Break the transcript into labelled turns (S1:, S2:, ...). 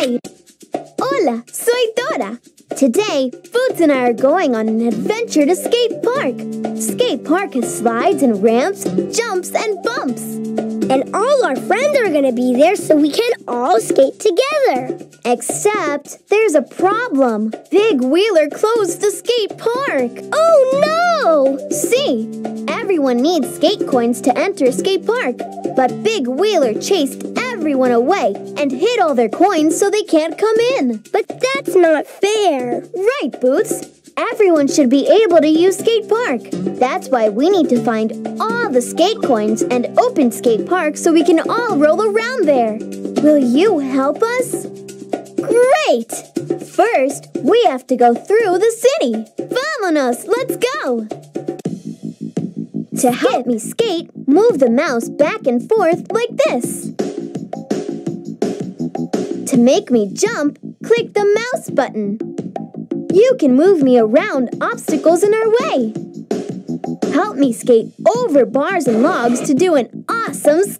S1: Hi! Hola, soy Dora. Today, Boots and I are going on an adventure to Skate Park. Skate Park has slides and ramps, jumps and bumps.
S2: And all our friends are going to be there so we can all skate together.
S1: Except, there's a problem. Big Wheeler closed the skate park.
S2: Oh no!
S1: See, everyone needs skate coins to enter skate park. But Big Wheeler chased everyone away and hid all their coins so they can't come in.
S2: But that's not fair.
S1: Right, Boots. Everyone should be able to use skate park. That's why we need to find all the skate coins and open skate park so we can all roll around there. Will you help us? Great! First, we have to go through the city. Vámonos, let's go! To help me skate, move the mouse back and forth like this. To make me jump, click the mouse button. You can move me around obstacles in our way. Help me skate over bars and logs to do an awesome skate.